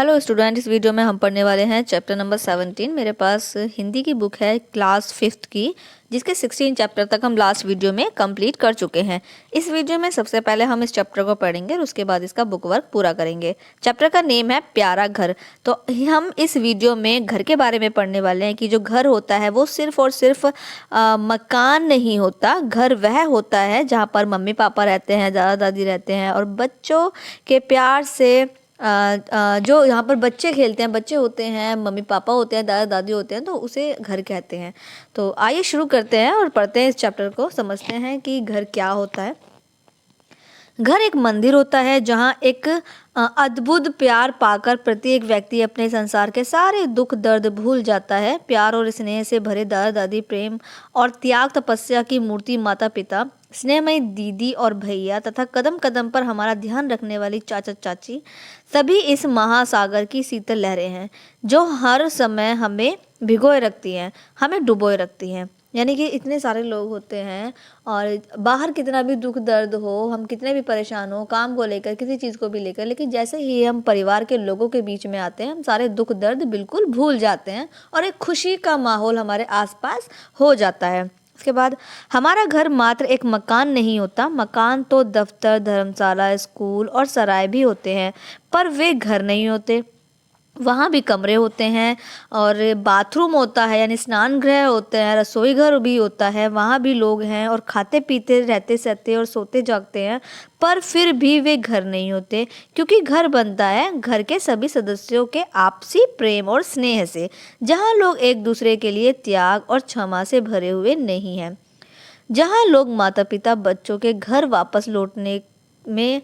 Hello student, इस video में हम पढ़ने वाले हैं चैप्टर नंबर 17। मेरे पास हिंदी की बुक है क्लास 5th की, जिसके 16 चैप्टर तक हम लास्ट वीडियो में कंप्लीट कर चुके हैं। इस वीडियो में सबसे पहले हम इस चैप्टर को पढ़ेंगे और उसके बाद इसका बुक वर्क पूरा करेंगे। चैप्टर का नेम है प्यारा घर। तो हम इस वीडियो में घर के बारे में पढ़ने वाले हैं कि जो घर होता है वो सिर्फ और सिर्फ मकान नहीं होता। घर वह होता है जहाँ पर मम्मी पापा रहते हैं, दादा दादी रहते हैं और बच्चों के प्यार से जो यहाँ पर बच्चे खेलते हैं, बच्चे होते हैं, मम्मी पापा होते हैं, दादा दादी होते हैं, तो उसे घर कहते हैं। तो आइए शुरू करते हैं और पढ़ते हैं इस चैप्टर को, समझते हैं कि घर क्या होता है। घर एक मंदिर होता है जहाँ एक अद्भुत प्यार पाकर प्रत्येक व्यक्ति अपने संसार के सारे दुख दर्द भूल जाता है। प्यार और स्नेह से भरे दादा दादी, प्रेम और त्याग तपस्या की मूर्ति माता पिता, स्नेहमयी दीदी और भैया तथा कदम कदम पर हमारा ध्यान रखने वाली चाचा चाची, सभी इस महासागर की शीतल लहरें हैं जो हर समय हमें भिगोए रखती हैं, हमें डुबोए रखती हैं। यानी कि इतने सारे लोग होते हैं और बाहर कितना भी दुख दर्द हो, हम कितने भी परेशान हो काम को लेकर, किसी चीज़ को भी लेकर, लेकिन जैसे ही हम परिवार के लोगों के बीच में आते हैं हम सारे दुख दर्द बिल्कुल भूल जाते हैं और एक खुशी का माहौल हमारे आसपास हो जाता है। उसके बाद हमारा घर मात्र एक मकान नहीं होता। मकान तो दफ्तर, धर्मशाला, स्कूल और सराय भी होते हैं, पर वे घर नहीं होते। वहाँ भी कमरे होते हैं और बाथरूम होता है, यानी स्नान गृह होते हैं, रसोई घर भी होता है, वहाँ भी लोग हैं और खाते पीते रहते सहते और सोते जागते हैं, पर फिर भी वे घर नहीं होते। क्योंकि घर बनता है घर के सभी सदस्यों के आपसी प्रेम और स्नेह से, जहाँ लोग एक दूसरे के लिए त्याग और क्षमा से भरे हुए नहीं हैं। जहाँ लोग माता पिता बच्चों के घर वापस लौटने में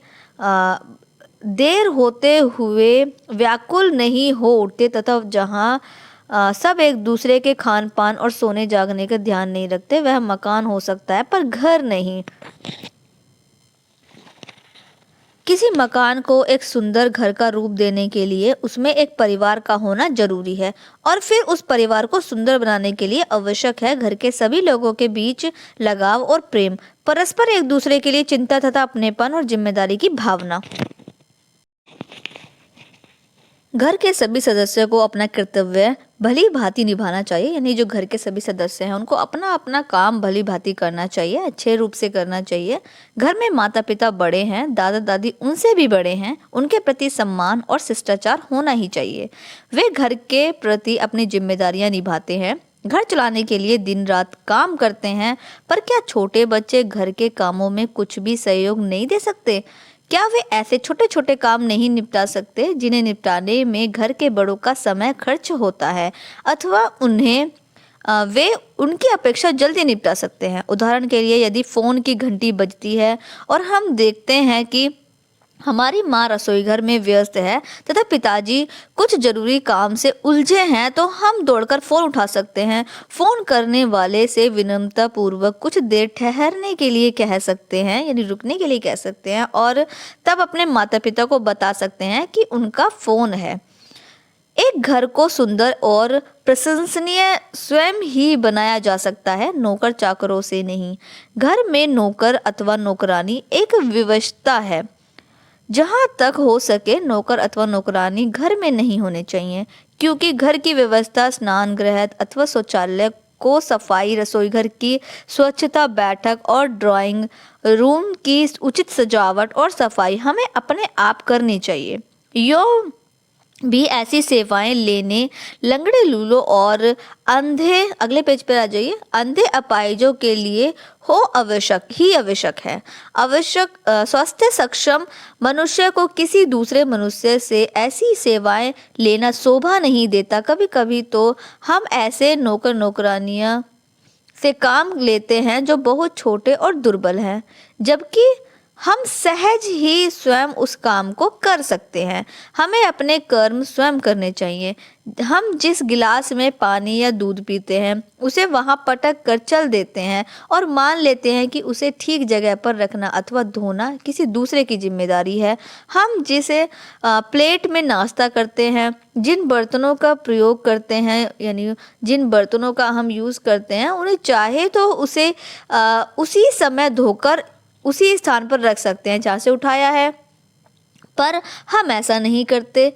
देर होते हुए व्याकुल नहीं हो उठते, तथा जहाँ सब एक दूसरे के खान पान और सोने जागने का ध्यान नहीं रखते, वह मकान हो सकता है पर घर नहीं। किसी मकान को एक सुंदर घर का रूप देने के लिए उसमें एक परिवार का होना जरूरी है और फिर उस परिवार को सुंदर बनाने के लिए आवश्यक है घर के सभी लोगों के बीच लगाव और प्रेम, परस्पर एक दूसरे के लिए चिंता तथा अपनेपन और जिम्मेदारी की भावना। घर के सभी सदस्यों को अपना कर्तव्य भली भांति निभाना चाहिए। यानी जो घर के सभी सदस्य हैं उनको अपना अपना काम भली भांति करना चाहिए, अच्छे रूप से करना चाहिए। घर में माता पिता बड़े हैं, दादा दादी उनसे भी बड़े हैं, उनके प्रति सम्मान और शिष्टाचार होना ही चाहिए। वे घर के प्रति अपनी जिम्मेदारियां निभाते हैं, घर चलाने के लिए दिन रात काम करते हैं, पर क्या छोटे बच्चे घर के कामों में कुछ भी सहयोग नहीं दे सकते? क्या वे ऐसे छोटे छोटे काम नहीं निपटा सकते जिन्हें निपटाने में घर के बड़ों का समय खर्च होता है, अथवा वे उनकी अपेक्षा जल्दी निपटा सकते हैं? उदाहरण के लिए, यदि फोन की घंटी बजती है और हम देखते हैं कि हमारी माँ रसोई घर में व्यस्त है तथा पिताजी कुछ जरूरी काम से उलझे हैं, तो हम दौड़कर फोन उठा सकते हैं। फोन करने वाले से विनम्रता पूर्वक कुछ देर ठहरने के लिए कह सकते हैं, यानी रुकने के लिए कह सकते हैं, और तब अपने माता पिता को बता सकते हैं कि उनका फोन है। एक घर को सुंदर और प्रशंसनीय स्वयं ही बनाया जा सकता है, नौकर चाकरों से नहीं। घर में नौकर अथवा नौकरानी एक विवशता है। जहाँ तक हो सके नौकर अथवा नौकरानी घर में नहीं होने चाहिए, क्योंकि घर की व्यवस्था, स्नान गृह अथवा शौचालय को सफाई, रसोई घर की स्वच्छता, बैठक और ड्राइंग रूम की उचित सजावट और सफाई हमें अपने आप करनी चाहिए। यो भी ऐसी सेवाएं लेने लंगड़े लूलों और अंधे, अगले पेज पर आ जाइए, अंधे अपाहिजों के लिए हो आवश्यक है। स्वस्थ सक्षम मनुष्य को किसी दूसरे मनुष्य से ऐसी सेवाएं लेना शोभा नहीं देता। कभी कभी तो हम ऐसे नौकर नौकरानियां से काम लेते हैं जो बहुत छोटे और दुर्बल हैं, जबकि हम सहज ही स्वयं उस काम को कर सकते हैं। हमें अपने कर्म स्वयं करने चाहिए। हम जिस गिलास में पानी या दूध पीते हैं उसे वहां पटक कर चल देते हैं और मान लेते हैं कि उसे ठीक जगह पर रखना अथवा धोना किसी दूसरे की जिम्मेदारी है। हम जिसे प्लेट में नाश्ता करते हैं, जिन बर्तनों का प्रयोग करते हैं, यानी जिन बर्तनों का हम यूज़ करते हैं, उन्हें चाहे तो उसे उसी समय धोकर उसी स्थान पर रख सकते हैं जहाँ से उठाया है, पर हम ऐसा नहीं करते।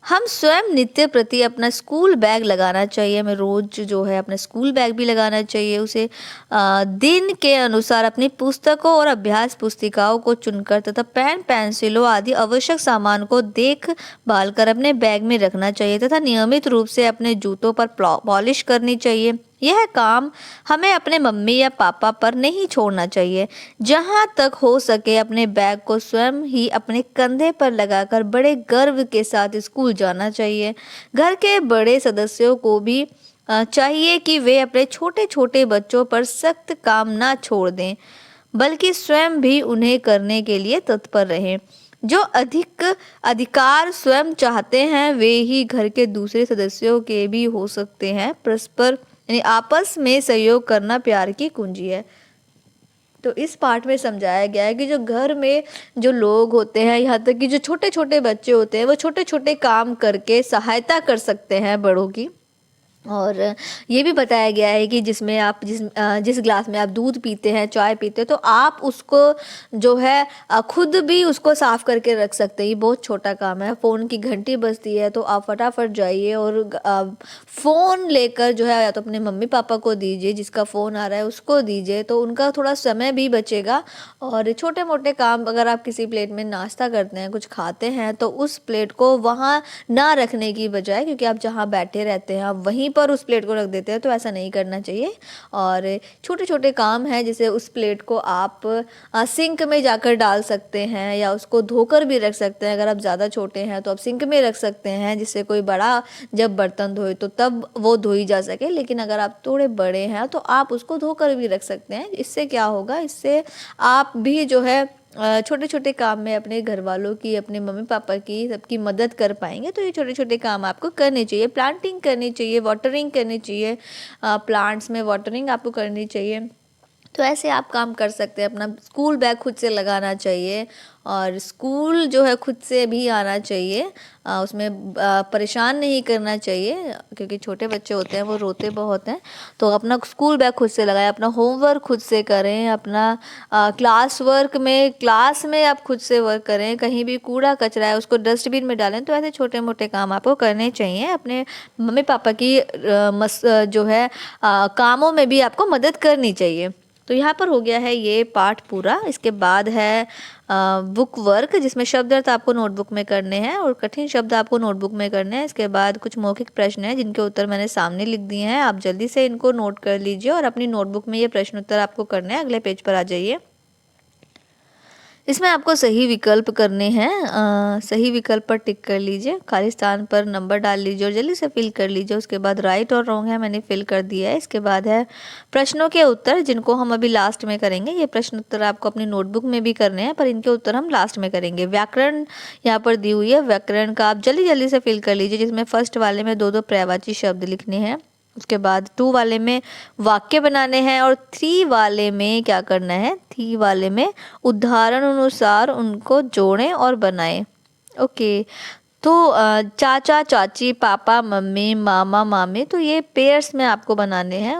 हम स्वयं नित्य प्रति अपना स्कूल बैग लगाना चाहिए, हमें रोज जो है अपना स्कूल बैग भी लगाना चाहिए। उसे दिन के अनुसार अपनी पुस्तकों और अभ्यास पुस्तिकाओं को चुनकर तथा पेन पेंसिलों आदि आवश्यक सामान को देख भाल कर अपने बैग में रखना चाहिए तथा नियमित रूप से अपने जूतों पर पॉलिश करनी चाहिए। यह काम हमें अपने मम्मी या पापा पर नहीं छोड़ना चाहिए। जहाँ तक हो सके अपने बैग को स्वयं ही अपने कंधे पर लगाकर बड़े गर्व के साथ स्कूल जाना चाहिए। घर के बड़े सदस्यों को भी चाहिए कि वे अपने छोटे छोटे बच्चों पर सख्त काम ना छोड़ दें, बल्कि स्वयं भी उन्हें करने के लिए तत्पर रहें। जो अधिक अधिकार स्वयं चाहते हैं वे ही घर के दूसरे सदस्यों के भी हो सकते हैं। परस्पर यानी आपस में सहयोग करना प्यार की कुंजी है। तो इस पार्ट में समझाया गया है कि जो घर में जो लोग होते हैं, यहाँ तक कि जो छोटे छोटे बच्चे होते हैं, वो छोटे छोटे काम करके सहायता कर सकते हैं बड़ों की। और ये भी बताया गया है कि जिसमें आप जिस गिलास में आप दूध पीते हैं, चाय पीते हैं, तो आप उसको जो है खुद भी उसको साफ करके रख सकते हैं। ये बहुत छोटा काम है। फ़ोन की घंटी बजती है तो आप फटाफट जाइए और फ़ोन लेकर जो है या तो अपने मम्मी पापा को दीजिए, जिसका फ़ोन आ रहा है उसको दीजिए, तो उनका थोड़ा समय भी बचेगा। और छोटे मोटे काम, अगर आप किसी प्लेट में नाश्ता करते हैं, कुछ खाते हैं, तो उस प्लेट को वहाँ ना रखने की बजाय, क्योंकि आप जहाँ बैठे रहते हैं आप वहीं पर उस प्लेट को रख देते हैं, तो ऐसा नहीं करना चाहिए। और छोटे छोटे काम हैं, जैसे उस प्लेट को आप सिंक में जाकर डाल सकते हैं या उसको धोकर भी रख सकते हैं। अगर आप ज़्यादा छोटे हैं तो आप सिंक में रख सकते हैं, जिससे कोई बड़ा जब बर्तन धोए तो तब वो धोई जा सके। लेकिन अगर आप थोड़े बड़े हैं तो आप उसको धोकर भी रख सकते हैं। इससे क्या होगा, इससे आप भी जो है छोटे छोटे काम में अपने घर वालों की, अपने मम्मी पापा की, सबकी मदद कर पाएंगे। तो ये छोटे छोटे काम आपको करने चाहिए। प्लांटिंग करनी चाहिए, वाटरिंग करनी चाहिए, प्लांट्स में वाटरिंग आपको करनी चाहिए। तो ऐसे आप काम कर सकते हैं। अपना स्कूल बैग खुद से लगाना चाहिए और स्कूल जो है खुद से भी आना चाहिए। उसमें परेशान नहीं करना चाहिए, क्योंकि छोटे बच्चे होते हैं वो रोते बहुत हैं। तो अपना स्कूल बैग खुद से लगाएं, अपना होमवर्क खुद से करें, अपना क्लास में आप खुद से वर्क करें। कहीं भी कूड़ा कचरा है उसको डस्टबिन में डालें। तो ऐसे छोटे मोटे काम आपको करने चाहिए। अपने मम्मी पापा की जो है कामों में भी आपको मदद करनी चाहिए। तो यहाँ पर हो गया है ये पार्ट पूरा। इसके बाद है बुक वर्क, जिसमें शब्द अर्थ आपको नोटबुक में करने हैं और कठिन शब्द आपको नोटबुक में करने हैं। इसके बाद कुछ मौखिक प्रश्न हैं जिनके उत्तर मैंने सामने लिख दिए हैं। आप जल्दी से इनको नोट कर लीजिए और अपनी नोटबुक में ये प्रश्न उत्तर आपको करने हैं। अगले पेज पर आ जाइए। इसमें आपको सही विकल्प करने हैं। सही विकल्प पर टिक कर लीजिए, खाली स्थान पर नंबर डाल लीजिए और जल्दी से फिल कर लीजिए। उसके बाद राइट और रॉन्ग है मैंने फिल कर दिया है। इसके बाद है प्रश्नों के उत्तर, जिनको हम अभी लास्ट में करेंगे। ये प्रश्न उत्तर आपको अपनी नोटबुक में भी करने हैं, पर इनके उत्तर हम लास्ट में करेंगे। व्याकरण यहाँ पर दी हुई है, व्याकरण का आप जल्दी जल्दी से फिल कर लीजिए, जिसमें फर्स्ट वाले में 2 पर्यायवाची शब्द लिखने हैं। उसके बाद 2 वाले में वाक्य बनाने हैं और 3 वाले में क्या करना है, 3 वाले में उदाहरण अनुसार उनको जोड़ें और बनाएं। ओके, तो चाचा चाची, पापा मम्मी, मामा मामी, तो ये पेयर्स में आपको बनाने हैं।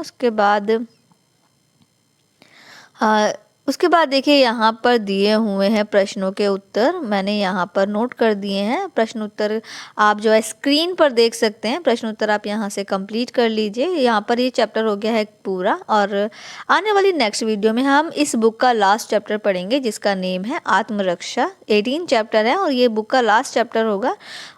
उसके बाद देखिए यहाँ पर दिए हुए हैं प्रश्नों के उत्तर, मैंने यहाँ पर नोट कर दिए हैं। प्रश्न उत्तर आप जो है स्क्रीन पर देख सकते हैं। प्रश्न उत्तर आप यहाँ से कंप्लीट कर लीजिए। यहाँ पर ये चैप्टर हो गया है पूरा और आने वाली नेक्स्ट वीडियो में हम इस बुक का लास्ट चैप्टर पढ़ेंगे, जिसका नेम है आत्मरक्षा। 18 चैप्टर है और ये बुक का लास्ट चैप्टर होगा।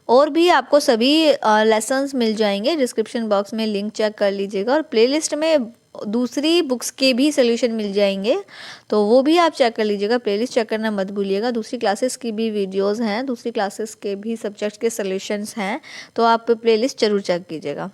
और भी आपको सभी लेसन्स मिल जाएंगे। डिस्क्रिप्शन बॉक्स में लिंक चेक कर लीजिएगा और प्लेलिस्ट में दूसरी बुक्स के भी सोल्यूशन मिल जाएंगे, तो वो भी आप चेक कर लीजिएगा। प्लेलिस्ट चेक करना मत भूलिएगा। दूसरी क्लासेस की भी वीडियोस हैं, दूसरी क्लासेस के भी सब्जेक्ट्स के सोल्यूशंस हैं, तो आप प्लेलिस्ट जरूर चेक कीजिएगा।